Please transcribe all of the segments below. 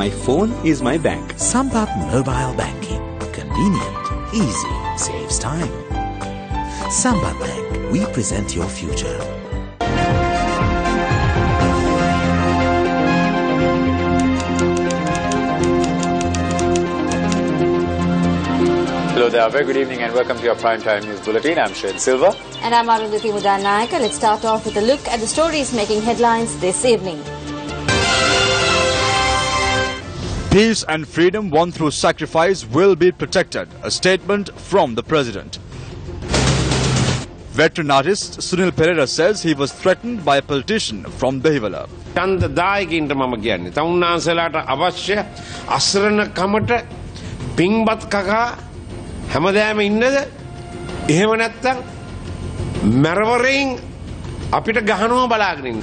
My phone is my bank. Sampath Mobile Banking. Convenient, easy, saves time. Sampath Bank, we present your future. Hello there, very good evening and welcome to your Primetime News Bulletin. I'm Shane Silva. And I'm Arundhati Mudanayaka. Let's start off with a look at the stories making headlines this evening. Peace and freedom won through sacrifice will be protected. A statement from the president. Veteran artist Sunil Pereira says he was threatened by a politician from Behiwala. ඡන්දදායකින්ට මම කියන්නේ. තවුන්නාන්සලාට අවශ්‍ය අසරණ කමට පින්බත් කකා හැමදාම ඉන්නද? එහෙම නැත්තම් මරවරෙන් අපිට ගහනවා බලාගෙන ඉන්න.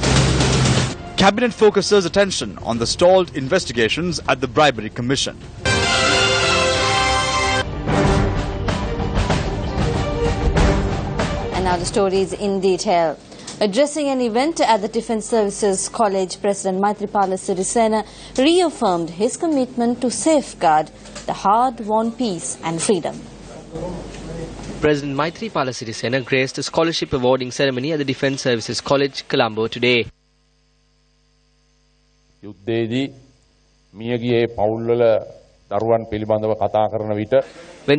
Cabinet focuses attention on the stalled investigations at the Bribery Commission. And now the stories in detail. Addressing an event at the Defence Services College, President Maithripala Sirisena reaffirmed his commitment to safeguard the hard-won peace and freedom. President Maithripala Sirisena graced a scholarship awarding ceremony at the Defence Services College, Colombo today. When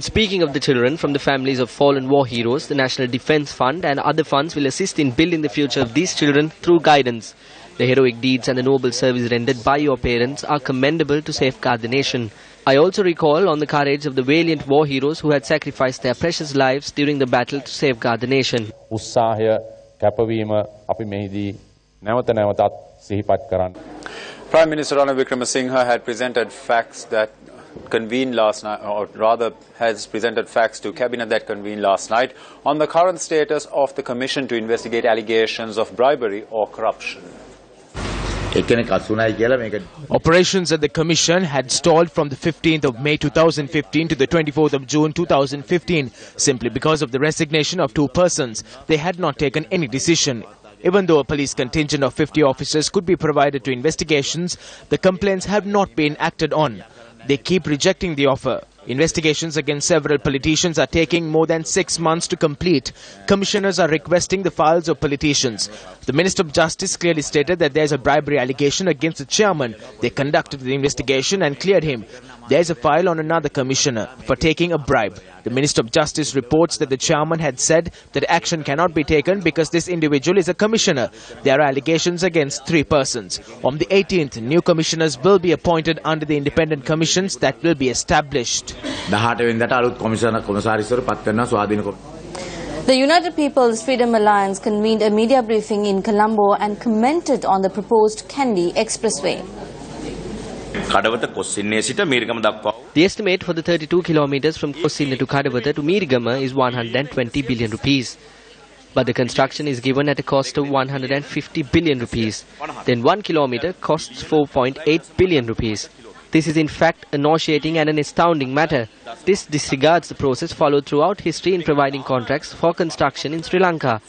speaking of the children from the families of fallen war heroes, the National Defence Fund and other funds will assist in building the future of these children through guidance. The heroic deeds and the noble service rendered by your parents are commendable to safeguard the nation. I also recall on the courage of the valiant war heroes who had sacrificed their precious lives during the battle to safeguard the nation. Prime Minister Ranil Wickremesinghe had presented facts that convened last night, or rather has presented facts to Cabinet that convened last night on the current status of the Commission to investigate allegations of bribery or corruption. Operations at the Commission had stalled from the 15th of May 2015 to the 24th of June 2015 simply because of the resignation of two persons. They had not taken any decision. Even though a police contingent of 50 officers could be provided to investigations, the complaints have not been acted on. They keep rejecting the offer. Investigations against several politicians are taking more than 6 months to complete. Commissioners are requesting the files of politicians. The Minister of Justice clearly stated that there is a bribery allegation against the chairman. They conducted the investigation and cleared him. There is a file on another commissioner for taking a bribe. The Minister of Justice reports that the chairman had said that action cannot be taken because this individual is a commissioner. There are allegations against 3 persons. On the 18th, new commissioners will be appointed under the independent commissions that will be established. The United People's Freedom Alliance convened a media briefing in Colombo and commented on the proposed Kandy Expressway. The estimate for the 32 kilometers from Kosinna to Kadawatha to Meerigama is 120 billion rupees. But the construction is given at a cost of 150 billion rupees. Then 1 kilometer costs 4.8 billion rupees. This is in fact a nauseating and an astounding matter. This disregards the process followed throughout history in providing contracts for construction in Sri Lanka.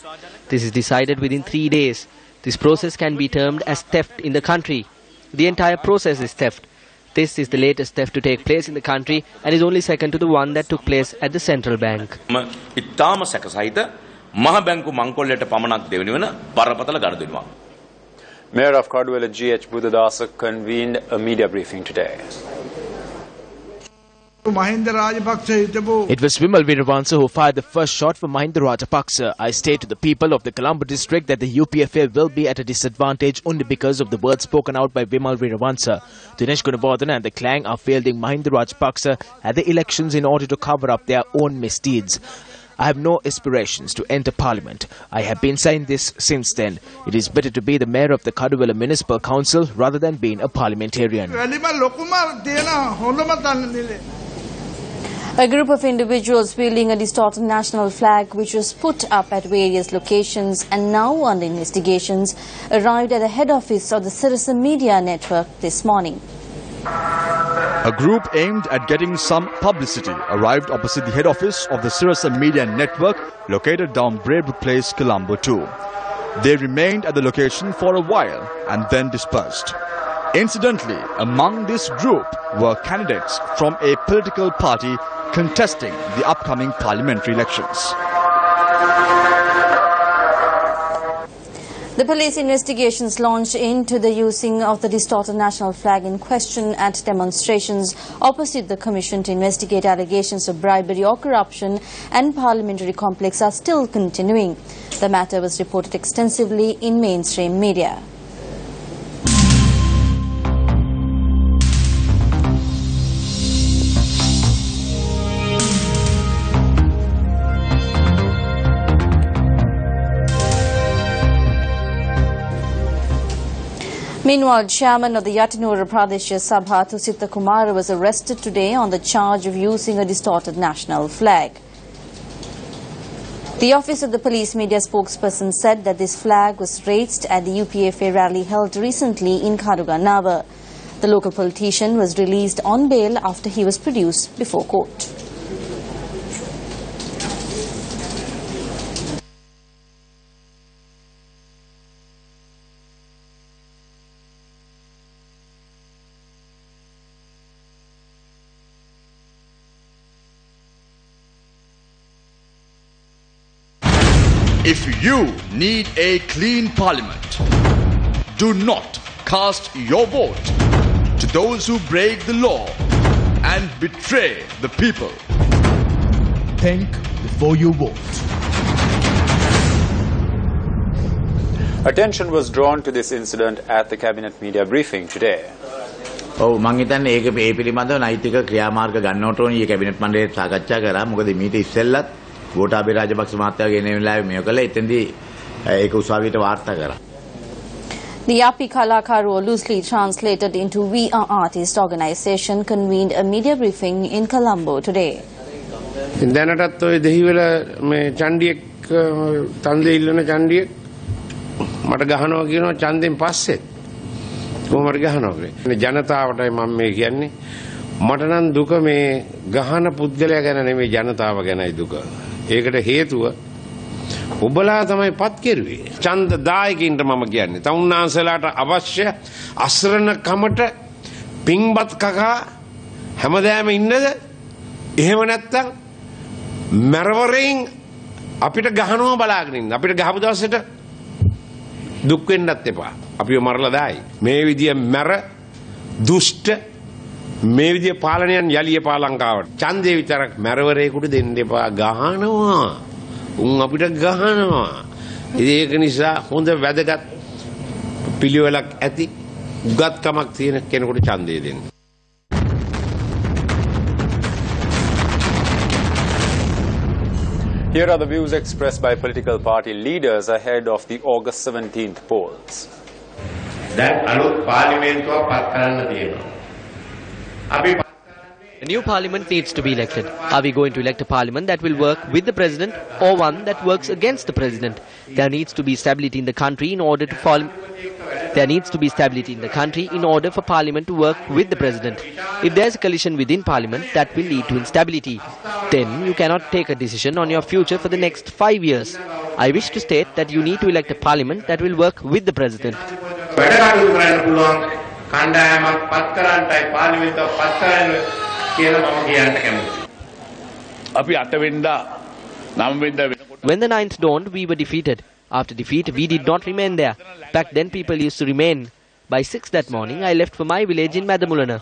This is decided within 3 days. This process can be termed as theft in the country. The entire process is theft. This is the latest theft to take place in the country and is only second to the one that took place at the central bank. Mayor of Kaduwala G.H. Buddhadasa convened a media briefing today. It was Vimal Veeravansa who fired the first shot for Mahinda Rajapaksa. I state to the people of the Colombo district that the UPFA will be at a disadvantage only because of the words spoken out by Vimal Veeravansa. Dinesh Gunawardena and the clan are fielding Mahinda Rajapaksa at the elections in order to cover up their own misdeeds. I have no aspirations to enter parliament. I have been saying this since then. It is better to be the mayor of the Kaduwala Municipal Council rather than being a parliamentarian. A group of individuals wielding a distorted national flag which was put up at various locations and now under investigations arrived at the head office of the Citizen Media Network this morning. A group aimed at getting some publicity arrived opposite the head office of the Citizen Media Network located down Braybrook Place, Colombo 2. They remained at the location for a while and then dispersed. Incidentally, among this group were candidates from a political party contesting the upcoming parliamentary elections. The police investigations launched into the using of the distorted national flag in question at demonstrations opposite the Commission to investigate allegations of bribery or corruption and parliamentary complex are still continuing. The matter was reported extensively in mainstream media. Meanwhile, chairman of the Yatinura Pradesha Sabha, Thusita Kumara, was arrested today on the charge of using a distorted national flag. The office of the police media spokesperson said that this flag was raised at the UPFA rally held recently in Karuganavar. The local politician was released on bail after he was produced before court. If you need a clean parliament, do not cast your vote to those who break the law and betray the people. Think before you vote. Attention was drawn to this incident at the cabinet media briefing today. ඔව් මම හිතන්නේ ඒක මේ පිළිබඳව නෛතික ක්‍රියාමාර්ග ගන්නවට ඕනේ. Cabinet මණ්ඩලයේ සාකච්ඡා කරා. මොකද මීට ඉස්සෙල්ලත් ගෝඨාභය රාජපක්ෂ මහත්තයාගේ එන වෙලාවේ මේක කළා. එතෙන්දී ඒක උසාවියට වාර්තා කරා. The Yapi Kalakaru, loosely translated into We Are Artists organization, convened a media briefing in Colombo today. දැනටත් ඔය දෙහිවල මේ චණ්ඩියෙක් තන්දේ ඉල්ලන චණ්ඩියෙක් මට ගහනවා කියනවා ඡන්දෙන් පස්සෙත් කොහොමද ගහනවා කියන්නේ ජනතාවටයි මම මේ කියන්නේ මට නම් දුක මේ ගහන පුද්ගලයා ගැන නෙමෙයි ජනතාව ගැනයි දුක. ඒකට හේතුව ඔබලා තමයි පත් කෙරුවේ. ඡන්ද දායකින්ට මම කියන්නේ. තවුන්නාන්සලාට අවශ්‍ය අසරණකමට පින්බත් කකා හැමදාම ඉන්නද? එහෙම නැත්තම් මරවරෙන් අපිට ගහනවා බලාගෙන ඉන්න. අපිට ගහපු දවසට දුක් වෙන්නත් එපා. අපිව මරලා දායි. මේ විදිය මැර දුෂ්ට මේ විදිය පාලනයන් යලිය පාලංකාවට. ඡන්දේ විතරක් මැරවරේකට දෙන්න එපා. ගහනවා. උන් අපිට ගහනවා. ඒක නිසා හොඳ වැදගත් පිළිවෙලක් ඇති උගත්කමක් තියෙන කෙනෙකුට ඡන්දය දෙන්න. Here are the views expressed by political party leaders ahead of the August 17th polls. A new parliament needs to be elected. Are we going to elect a parliament that will work with the president or one that works against the president? There needs to be stability in the country in order for parliament to work with the president. If there is a collision within parliament, that will lead to instability. Then you cannot take a decision on your future for the next 5 years. I wish to state that you need to elect a parliament that will work with the president. When the 9th dawned, we were defeated. After defeat, we did not remain there. Back then, people used to remain. By 6 that morning, I left for my village in Madamulana.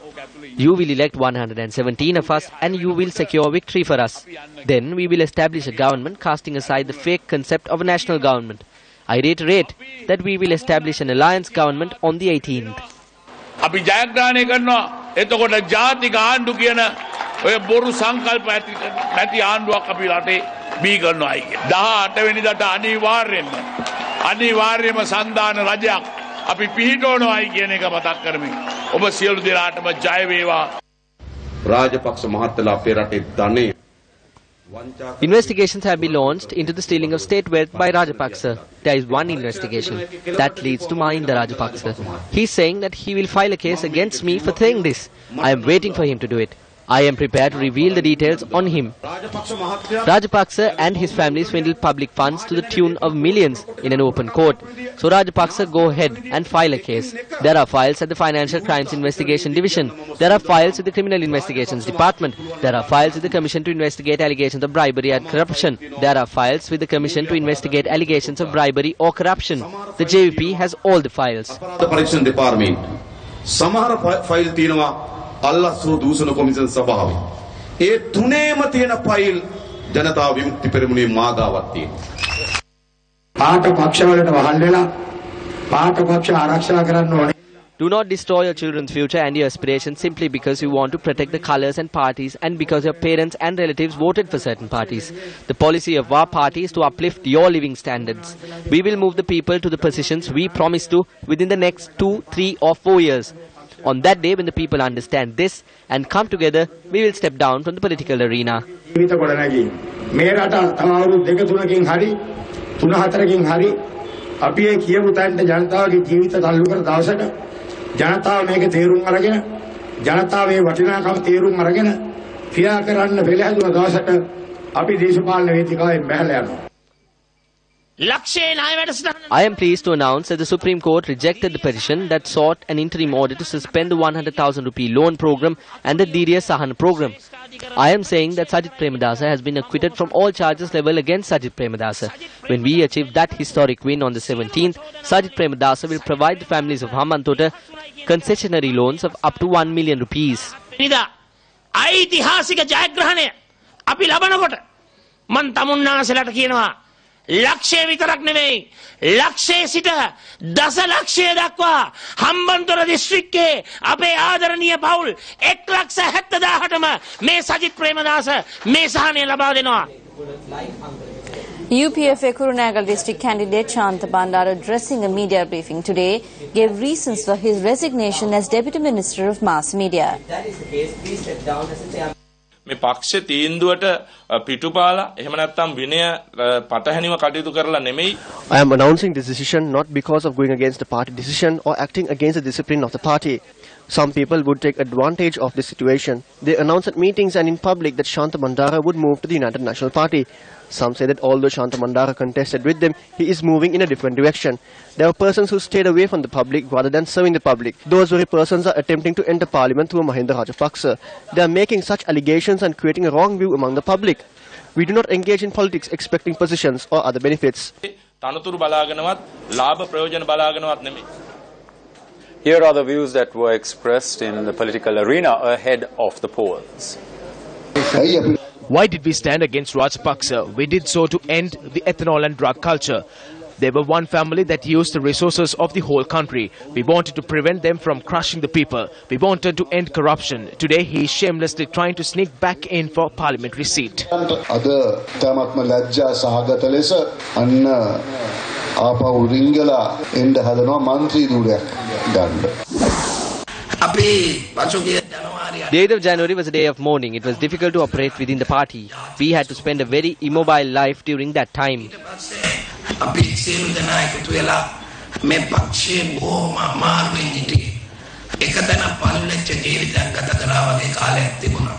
You will elect 117 of us and you will secure victory for us. Then we will establish a government casting aside the fake concept of a national government. I reiterate that we will establish an alliance government on the 18th. අපි ජයග්‍රහණය කරනවා. එතකොට ජාතික ආණ්ඩු කියන ඔය බොරු සංකල්ප නැති ආණ්ඩුවක් අපි රටේ බී කරනවායි කියන. 18 වෙනිදාට අනිවාර්යයෙන්ම සන්දාන රජයක් අපි පිහිටවනවායි කියන එක මතක් කරමින් ඔබ සියලු දෙනාටම ජය වේවා. රාජපක්ෂ මහත්තයලා අපේ රටේ ධනෙ Investigations have been launched into the stealing of state wealth by Rajapaksa. There is one investigation that leads to Mahinda Rajapaksa. He is saying that he will file a case against me for saying this. I am waiting for him to do it. I am prepared to reveal the details on him. Rajapaksa and his family swindled public funds to the tune of millions in an open court. So Rajapaksa go ahead and file a case. There are files at the Financial Crimes Investigation Division. There are files with the Criminal Investigations Department. There are files with the Commission to investigate allegations of bribery and corruption. There are files with the Commission to investigate allegations of bribery or corruption. The JVP has all the files. The Correction Department. Samara file තියෙනවා අල්ලස්සෝ දූෂණ commission සභාවේ. ඒ තුනේම තියෙන file Janatha Vimukthi පෙරමුණේ මාගාවක් තියෙනවා. පාට පක්ෂවලට වහල් වෙලා පාට පක්ෂ ආරක්ෂා කරන්න ඕනේ. Do not destroy your children's future and your aspirations simply because you want to protect the colors and parties and because your parents and relatives voted for certain parties. The policy of our party is to uplift your living standards. We will move the people to the positions we promised to within the next 2, 3 or 4 years. On that day, when the people understand this and come together, we will step down from the political arena. මේ රට තව අවුරුදු 2-3කින් හරි 3-4කින් හරි අපි ඒ කියපු තැනට ජනතාවගේ ජීවිත තල්ලු කර දවසට ජනතාව මේක තේරුම් අරගෙන ජනතාවේ වටිනාකම තේරුම් අරගෙන ක්‍රියා කරන්න පෙළ හැදුන දවසට අපි දේශපාලන වේදිකාවෙන් බැහැලා යනවා. I am pleased to announce that the Supreme Court rejected the petition that sought an interim order to suspend the 100,000 rupee loan program and the DDS Sahan program. I am saying that Sajid Premadasa has been acquitted from all charges leveled against Sajid Premadasa. When we achieve that historic win on the 17th, Sajid Premadasa will provide the families of Hambantota concessionary loans of up to 1 million rupees. ಐತಿಹಾಸಿಕ ಜಯಗ್ರಹಣೆ අපි ලබනකොට මන් තමුන්නාසලට කියනවා ලක්ෂය විතරක් නෙවෙයි ලක්ෂයේ සිට දසලක්ෂය දක්වා හම්බන්තොට දිස්ත්‍රික්කයේ අපේ ආදරණීය පවුල් 1,70,000ටම මේ සජිත් ප්‍රේමදාස මේ සහනය ලබා දෙනවා. UPFA Kurunagal district candidate Shantha Bandara, addressing a media briefing today, gave reasons for his resignation as Deputy Minister of Mass Media. That is the case. Please step down as a chairman. මේ පක්ෂ තීන්දුවට පිටුපාලා එහෙම නැත්නම් විනය පටහැනිව කටයුතු කරලා නෙමෙයි. I am announcing this decision not because of going against the party decision or acting against the discipline of the party. Some people would take advantage of this situation. They announced at meetings and in public that Shantha Bandara would move to the United National Party. Some say that although Shantha Bandara contested with them, he is moving in a different direction. There are persons who stayed away from the public rather than serving the public. Those very persons are attempting to enter parliament through Mahinda Rajapaksa. They are making such allegations and creating a wrong view among the public. We do not engage in politics expecting positions or other benefits. තනතුරු බලාගෙනවත් ලාභ ප්‍රයෝජන බලාගෙනවත් නෙමෙයි. Here are the views that were expressed in the political arena ahead of the polls. Why did we stand against Rajapaksa? We did so to end the ethanol and drug culture. They were one family that used the resources of the whole country. We wanted to prevent them from crushing the people. We wanted to end corruption. Today he is shamelessly trying to sneak back in for parliamentary seat. අද තමත්ම ලැජ්ජා සහගත ලෙස අන්න ආපහු රිංගලා එන්න හදනවා മന്ത്രി ධූරයක් ගන්න. අපි පසුගිය The 8th of January was a day of mourning. It was difficult to operate within the party. We had to spend a very immobile life during that time. අපි සියලු දෙනා එකතු වෙලා මේ පක්ෂයේ බොහොම අමාරුවෙන් හිටියේ. එකතැන පල්ලෙච්ච ජීවිතයක් ගත කරා වගේ කාලයක් තිබුණා.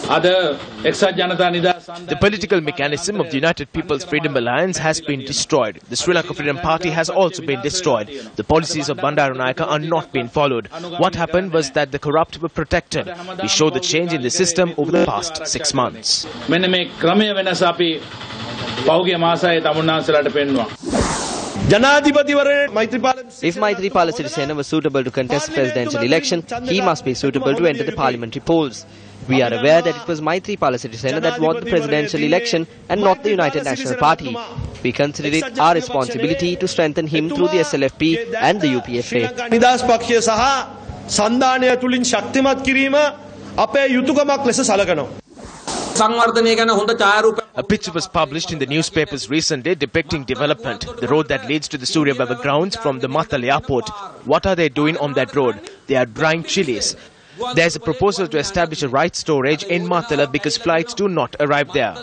The political mechanism of the United People's Freedom Alliance has been destroyed. The Sri Lanka Freedom Party has also been destroyed. The policies of Bandaranaike are not being followed. What happened was that the corrupt were protected. We showed the change in the system over the past 6 months. If Maithripala Sirisena was suitable to contest the presidential election, he must be suitable to enter the parliamentary polls. We are aware that it was Maithripala Sirisena that won the presidential election and not the United National Party. We consider it our responsibility to strengthen him through the SLFP and the UPFA. A picture was published in the newspapers recently depicting development. The road that leads to the Surya Baba grounds from the Matal airport. What are they doing on that road? They are drying chilies. There's a proposal to establish a right storage in Matala because flights do not arrive there.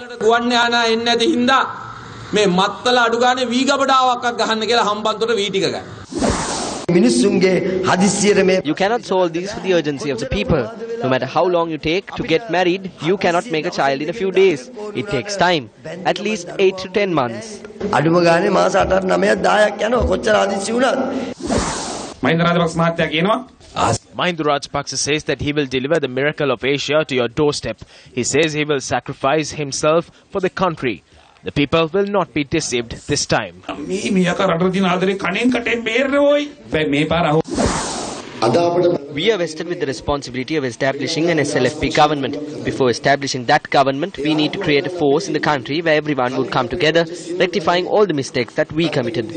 You cannot solve these for the urgency of the people. No matter how long you take to get married, you cannot make a child in a few days. It takes time, at least 8 to 10 months. Mahinda Rajapaksa says that he will deliver the miracle of Asia to your doorstep. He says he will sacrifice himself for the country. The people will not be deceived this time. We are vested with the responsibility of establishing an SLFP government. Before establishing that government, we need to create a force in the country where everyone would come together, rectifying all the mistakes that we committed.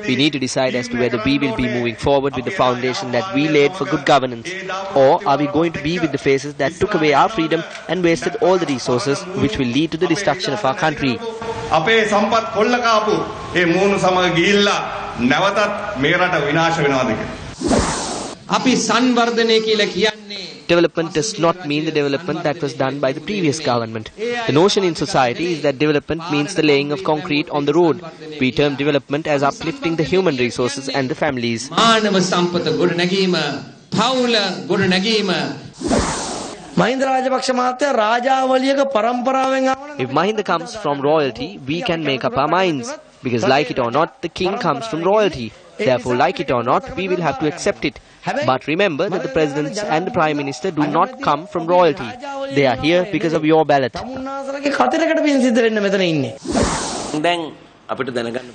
We need to decide as to whether we will be moving forward with the foundation that we laid for good governance, or are we going to be with the faces that took away our freedom and wasted all the resources, which will lead to the destruction of our country. Development does not mean the development that was done by the previous government. The notion in society is that development means the laying of concrete on the road. We term development as uplifting the human resources and the families. If Mahinda comes from royalty, we can make up our minds. Because like it or not, the king comes from royalty. Therefore, like it or not, we will have to accept it. But remember that the presidents and the prime minister do not come from royalty. They are here because of your ballot.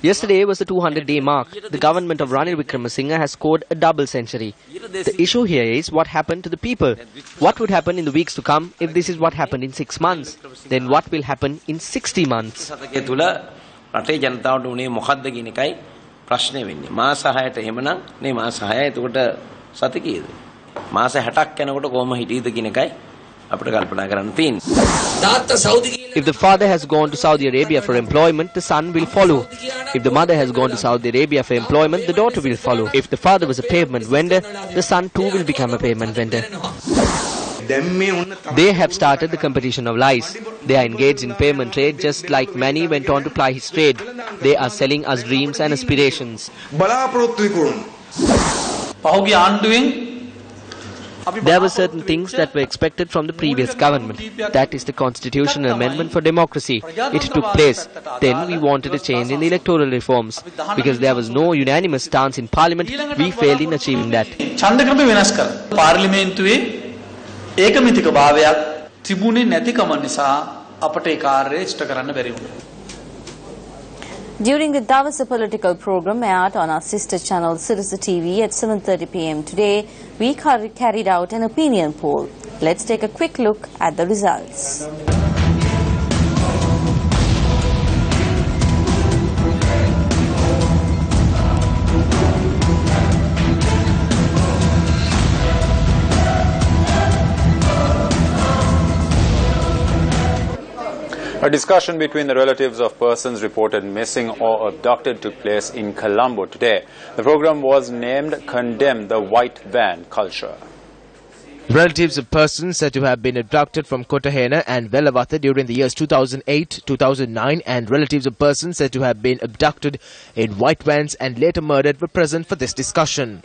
Yesterday was the 200-day mark. The government of Ranil Wickremesinghe has scored a double century. The issue here is what happened to the people. What would happen in the weeks to come if this is what happened in 6 months? Then what will happen in 60 months? ප්‍රශ්නේ වෙන්නේ මාස 6ට එහෙමනම් නේ මාස 6 එතකොට සති කීයද මාස 60ක් යනකොට කොහොම හිටියද කියන එකයි අපිට කල්පනා කරන්න තියෙන්නේ. If the father has gone to Saudi Arabia for employment, the son will follow. If the mother has gone to Saudi Arabia for employment, the daughter will follow. If the father was a pavement vendor, the son too will become a pavement vendor. They have started the competition of lies. They are engaged in payment trade just like Manny went on to ply his trade. They are selling us dreams and aspirations. There were certain things that were expected from the previous government. That is the constitutional amendment for democracy. It took place. Then we wanted a change in the electoral reforms. Because there was no unanimous stance in parliament, we failed in achieving that. ඒකමිතික භාවයක් තිබුණේ නැතිකම නිසා අපට ඒ කාර්යය ඉෂ්ට කරන්න බැරි වුණා. During the Davasa political program aired on our sister channel Sirasa TV at 7:30 p.m. today, we carried out an opinion poll. Let's take a quick look at the results. A discussion between the relatives of persons reported missing or abducted took place in Colombo today. The program was named Condemn the White Van Culture. Relatives of persons said to have been abducted from Kotahena and Velavata during the years 2008-2009 and relatives of persons said to have been abducted in white vans and later murdered were present for this discussion.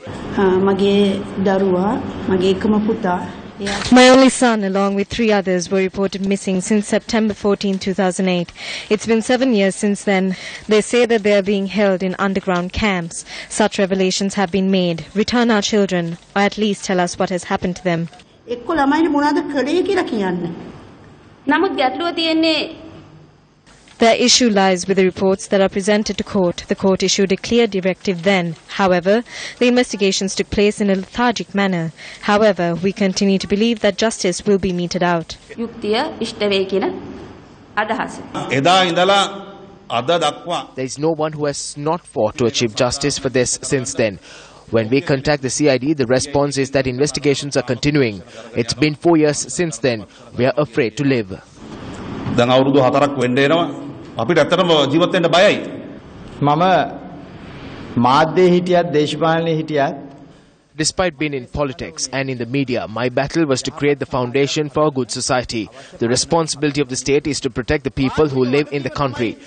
My only son, along with 3 others, were reported missing since September 14, 2008. It's been 7 years since then. They say that they are being held in underground camps. Such revelations have been made. Return our children, or at least tell us what has happened to them. Their issue lies with the reports that are presented to court. The court issued a clear directive then. However, the investigations took place in a lethargic manner. However, we continue to believe that justice will be meted out. There is no one who has not fought to achieve justice for this since then. When we contact the CID, the response is that investigations are continuing. It's been 4 years since then. We are afraid to live. දැන් අවුරුදු 4ක් වෙන්න එනවා අපිට ඇත්තටම ජීවත් වෙන්න බයයි මම මාධ්‍යයේ හිටියත් දේශපාලනයේ හිටියත් Despite being in politics and in the media, my battle was to create the foundation for a good society. The responsibility of the state is to protect the people who live in the country.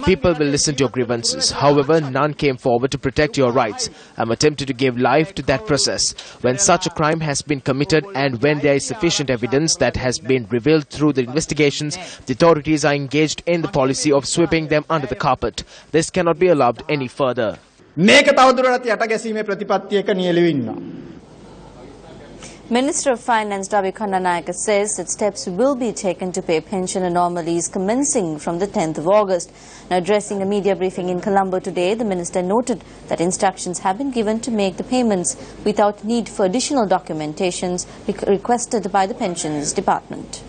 People will listen to your grievances. However, none came forward to protect your rights. I'm attempting to give life to that process. When such a crime has been committed and when there is sufficient evidence that has been revealed through the investigations, the authorities are engaged in the policy of sweeping them under the carpet. This cannot be allowed any further. Minister of Finance Ravi Khandanayaka says that steps will be taken to pay pension anomalies commencing from the 10th of August. Now, addressing a media briefing in Colombo today, the minister noted that instructions have been given to make the payments without need for additional documentations requested by the Pensions Department.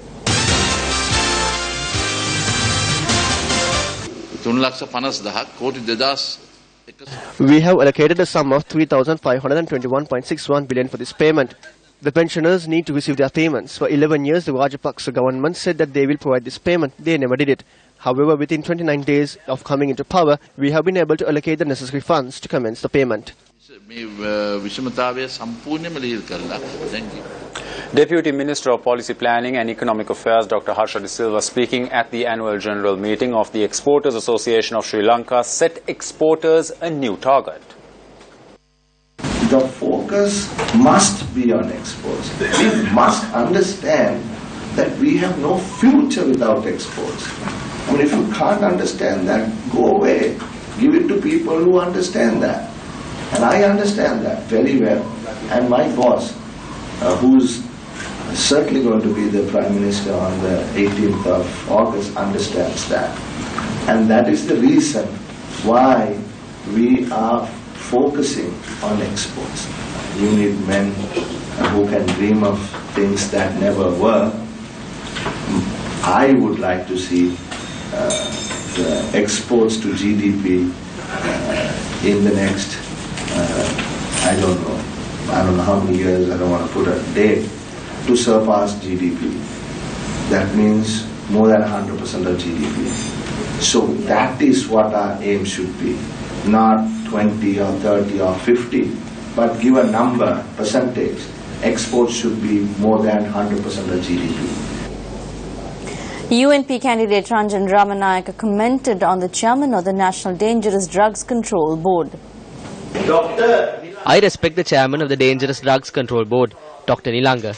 We have allocated a sum of 3,521.61 billion for this payment. The pensioners need to receive their payments. For 11 years, the Rajapaksa government said that they will provide this payment. They never did it. However, within 29 days of coming into power, we have been able to allocate the necessary funds to commence the payment. Deputy Minister of Policy Planning and Economic Affairs Dr. Harsha De Silva, speaking at the annual general meeting of the Exporters Association of Sri Lanka, set exporters a new target. The focus must be on exports. We must understand that we have no future without exports. I mean, if you can't understand that, go away. Give it to people who understand that. And I understand that very well. And my boss, who's certainly going to be the Prime Minister on the 18th of August, understands that. And that is the reason why we are focusing on exports. You need men who can dream of things that never were. I would like to see the exports to GDP in the next, I don't know how many years, I don't want to put a date, to surpass GDP. That means more than 100% of GDP. So that is what our aim should be. Not 20 or 30 or 50, but give a number, percentage. Exports should be more than 100% of GDP. UNP candidate Ranjan Ramanayaka commented on the chairman of the National Dangerous Drugs Control Board. I respect the chairman of the Dangerous Drugs Control Board, Dr. Nilanga.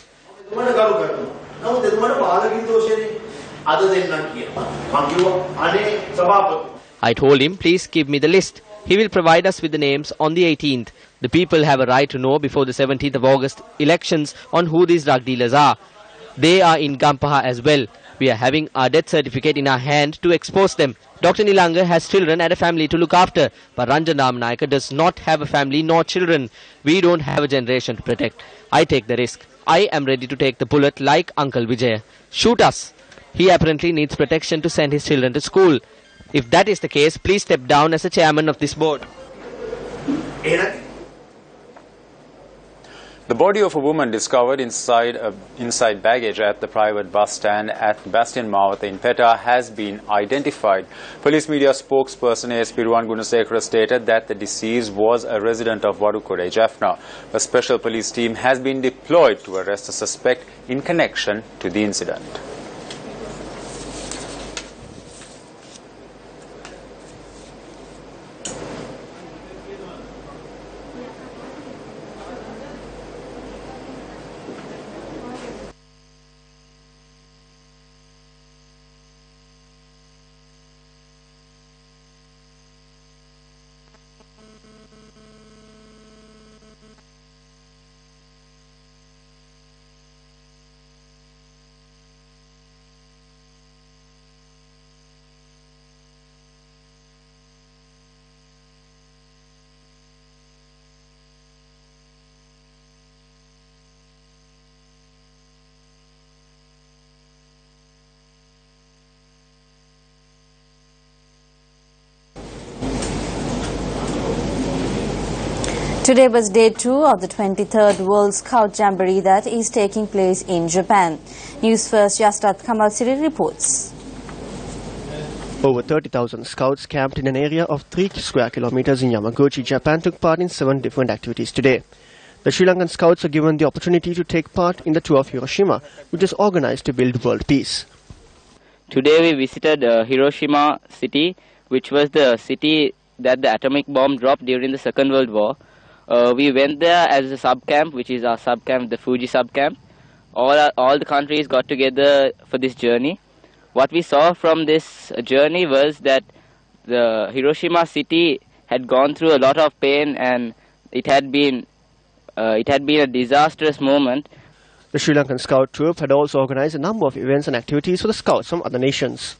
I told him, please give me the list. He will provide us with the names on the 18th. The people have a right to know before the 17th of August elections on who these drug dealers are. They are in Gampaha as well. We are having our death certificate in our hand to expose them. Dr. Nilanga has children and a family to look after, but Ranjan Ramanayaka does not have a family nor children. We don't have a generation to protect. I take the risk. I am ready to take the bullet like Uncle Vijay. Shoot us. He apparently needs protection to send his children to school. If that is the case, please step down as the chairman of this board. The body of a woman discovered inside baggage at the private bus stand at Bastian Mawatha in Peta has been identified. Police media spokesperson A.S. Piruwan Gunasekara stated that the deceased was a resident of Wadukode, Jaffna. A special police team has been deployed to arrest the suspect in connection to the incident. Today was day 2 of the 23rd World Scout Jamboree that is taking place in Japan. Newsfirst Yastat Kamal Siri reports. Over 30,000 scouts camped in an area of 3 square kilometers in Yamaguchi, Japan took part in 7 different activities today. The Sri Lankan scouts are given the opportunity to take part in the tour of Hiroshima, which is organized to build world peace. Today we visited Hiroshima city, which was the city that the atomic bomb dropped during the Second World War. We went there as a sub-camp, which is our sub-camp, the Fuji sub-camp. All the countries got together for this journey. What we saw from this journey was that the Hiroshima city had gone through a lot of pain, and it had been a disastrous moment. The Sri Lankan Scout Troop had also organized a number of events and activities for the scouts from other nations.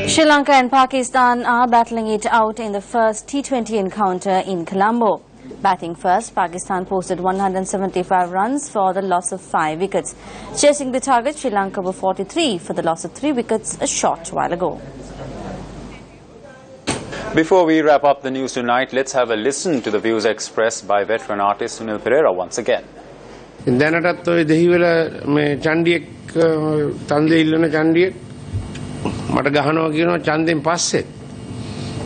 Sri Lanka and Pakistan are battling it out in the first T20 encounter in Colombo. Batting first, Pakistan posted 175 runs for the loss of 5 wickets. Chasing the target, Sri Lanka were 43 for the loss of 3 wickets a short while ago. Before we wrap up the news tonight, let's have a listen to the views expressed by veteran artist Sunil Pereira once again. දැනටත් ඔය දෙහිවල මේ චණ්ඩියෙක් තන්දේ ඉල්ලන චණ්ඩියෙක් මට ගහනවා කියනවා ඡන්දෙන් පස්සෙත්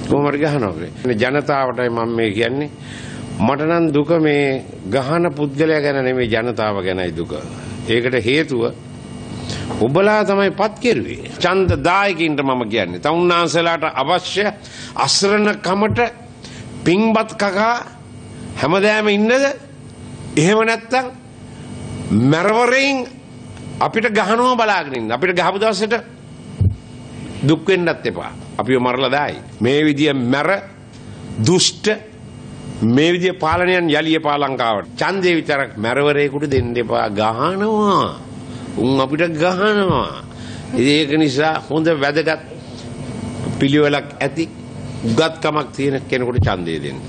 කොහොමද ගහනවා කියන්නේ ජනතාවටයි මම මේ කියන්නේ මට නම් දුක මේ ගහන පුද්ගලයා ගැන නෙමෙයි ජනතාව ගැනයි දුක. ඒකට හේතුව ඔබලා තමයි පත් කෙරුවේ. ඡන්ද දායකින්ට මම කියන්නේ. තමුන්නාන්සලාට අවශ්‍ය අසරණකමට පින්බත් කකා හැමදාම ඉන්නද? එහෙම නැත්තම් මරවරෙන් අපිට ගහනවා බලාගෙන ඉන්න. අපිට ගහපු දවසට දුක් වෙන්නත් එපා. අපිව මරලා දායි. මේ විදිය මර දුෂ්ට මේ විදිය පාලනයන් යලිය පාලංකාවට. ඡන්දේ විතරක් මරවරේකට දෙන්න එපා. ගහනවා. උන් අපිට ගහනවා. ඒක නිසා හොඳ වැදගත් පිළිවෙලක් ඇති උගත්කමක් තියෙන කෙනෙකුට ඡන්දය දෙන්න.